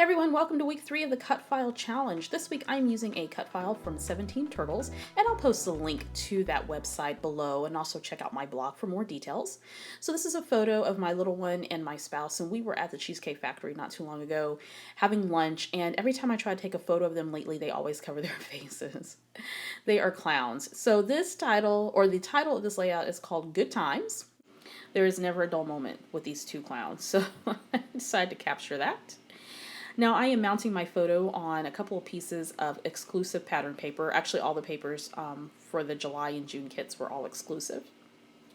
Hey everyone, welcome to week 3 of the Cut File Challenge. This week I'm using a cut file from 17turtles, and I'll post a link to that website below and also check out my blog for more details. So this is a photo of my little one and my spouse, and we were at the Cheesecake Factory not too long ago having lunch, and every time I try to take a photo of them lately, they always cover their faces. They are clowns. So this title, or the title of this layout, is called Good Times. There is never a dull moment with these two clowns, so I decided to capture that. Now I am mounting my photo on a couple of pieces of exclusive pattern paper. Actually, all the papers for the July and June kits were all exclusive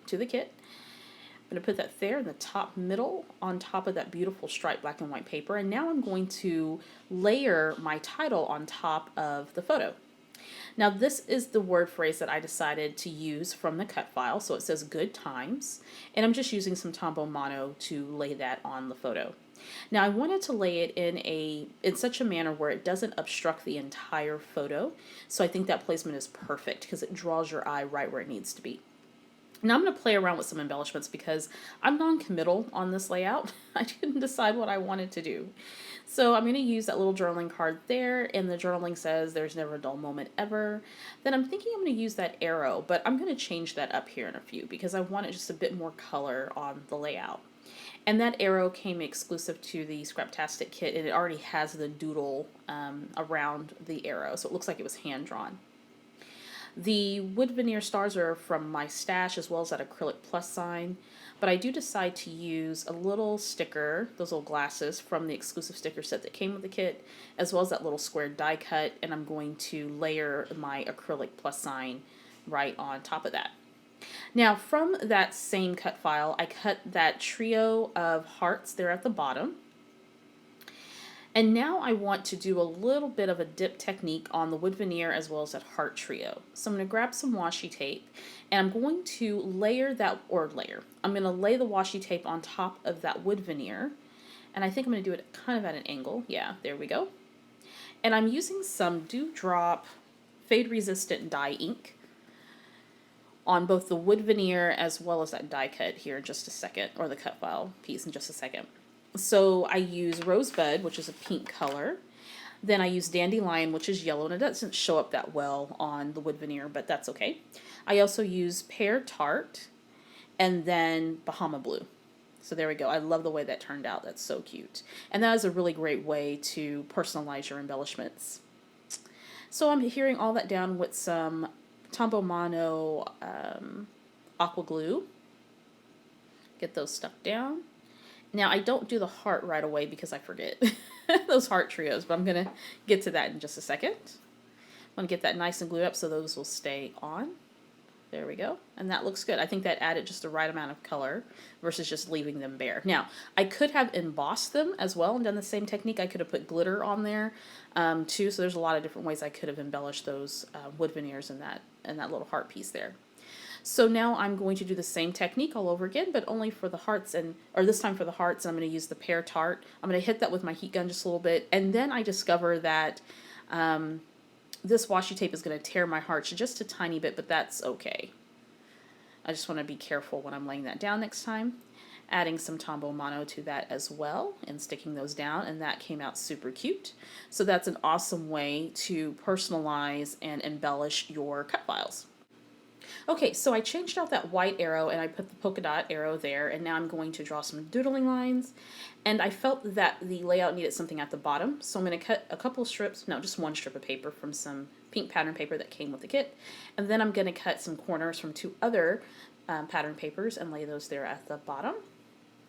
to the kit. I'm going to put that there in the top middle on top of that beautiful striped black and white paper. And now I'm going to layer my title on top of the photo. Now this is the word phrase that I decided to use from the cut file. So it says good times. And I'm just using some Tombow Mono to lay that on the photo. Now I wanted to lay it in such a manner where it doesn't obstruct the entire photo. So I think that placement is perfect because it draws your eye right where it needs to be. Now I'm going to play around with some embellishments because I'm non-committal on this layout. I didn't decide what I wanted to do. So I'm going to use that little journaling card there, and the journaling says there's never a dull moment ever. Then I'm thinking I'm going to use that arrow, but I'm going to change that up here in a few because I wanted just a bit more color on the layout. And that arrow came exclusive to the Scraptastic kit, and it already has the doodle around the arrow, so it looks like it was hand-drawn. The wood veneer stars are from my stash as well as that acrylic plus sign, but I do decide to use a little sticker, those little glasses from the exclusive sticker set that came with the kit, as well as that little square die cut, and I'm going to layer my acrylic plus sign right on top of that. Now from that same cut file, I cut that trio of hearts there at the bottom. And now I want to do a little bit of a dip technique on the wood veneer as well as that heart trio. So I'm going to grab some washi tape and I'm going to I'm going to lay the washi tape on top of that wood veneer. And I think I'm going to do it kind of at an angle. Yeah, there we go. And I'm using some Dewdrop fade resistant dye ink on both the wood veneer as well as that die cut here in just a second, or the cut file piece in just a second. So I use Rosebud, which is a pink color. Then I use Dandelion, which is yellow, and it doesn't show up that well on the wood veneer, but that's okay. I also use Pear Tart, and then Bahama Blue. So there we go. I love the way that turned out. That's so cute. And that is a really great way to personalize your embellishments. So I'm adhering all that down with some Tombow Mono aqua glue. Get those stuck down. Now I don't do the heart right away because I forget those heart trios, but I'm going to get to that in just a second. I'm going to get that nice and glued up so those will stay on. There we go. And that looks good. I think that added just the right amount of color versus just leaving them bare. Now, I could have embossed them as well and done the same technique. I could have put glitter on there too. So there's a lot of different ways I could have embellished those wood veneers in that little heart piece there. So now I'm going to do the same technique all over again, but only for the hearts, or this time for the hearts, and I'm going to use the Pear Tart. I'm going to hit that with my heat gun just a little bit, and then I discover that this washi tape is going to tear my hearts just a tiny bit, but that's okay. I just want to be careful when I'm laying that down next time. Adding some Tombow Mono to that as well and sticking those down, and that came out super cute. So that's an awesome way to personalize and embellish your cut files. Okay, so I changed out that white arrow and I put the polka dot arrow there, and now I'm going to draw some doodling lines. And I felt that the layout needed something at the bottom, so I'm going to cut a couple strips, no, just one strip of paper from some pink pattern paper that came with the kit. And then I'm going to cut some corners from 2 other pattern papers and lay those there at the bottom.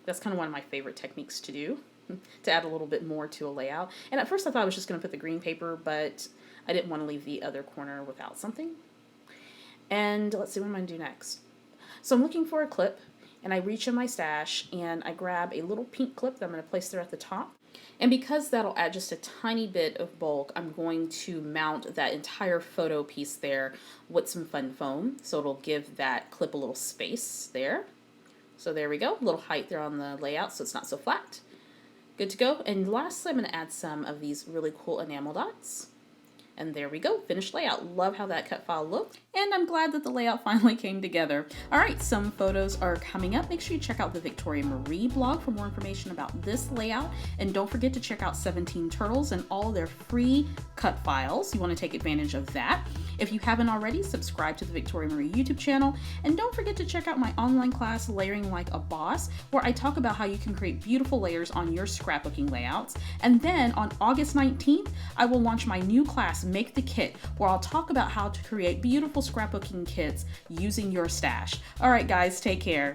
That's kind of one of my favorite techniques to do, to add a little bit more to a layout. And at first I thought I was just going to put the green paper, but I didn't want to leave the other corner without something. And let's see, what am I going to do next? So I'm looking for a clip, and I reach in my stash, and I grab a little pink clip that I'm going to place there at the top. And because that'll add just a tiny bit of bulk, I'm going to mount that entire photo piece there with some fun foam, so it'll give that clip a little space there. So there we go, a little height there on the layout so it's not so flat. Good to go. And lastly, I'm going to add some of these really cool enamel dots. And there we go, finished layout. Love how that cut file looked, and I'm glad that the layout finally came together. All right, some photos are coming up. Make sure you check out the Victoria Marie blog for more information about this layout, and don't forget to check out 17 Turtles and all their free cut files. You want to take advantage of that. If you haven't already, subscribe to the Victoria Marie YouTube channel, and don't forget to check out my online class, Layering Like a Boss, where I talk about how you can create beautiful layers on your scrapbooking layouts. And then on August 19th, I will launch my new class, Make the Kit, where I'll talk about how to create beautiful scrapbooking kits using your stash. All right, guys, take care.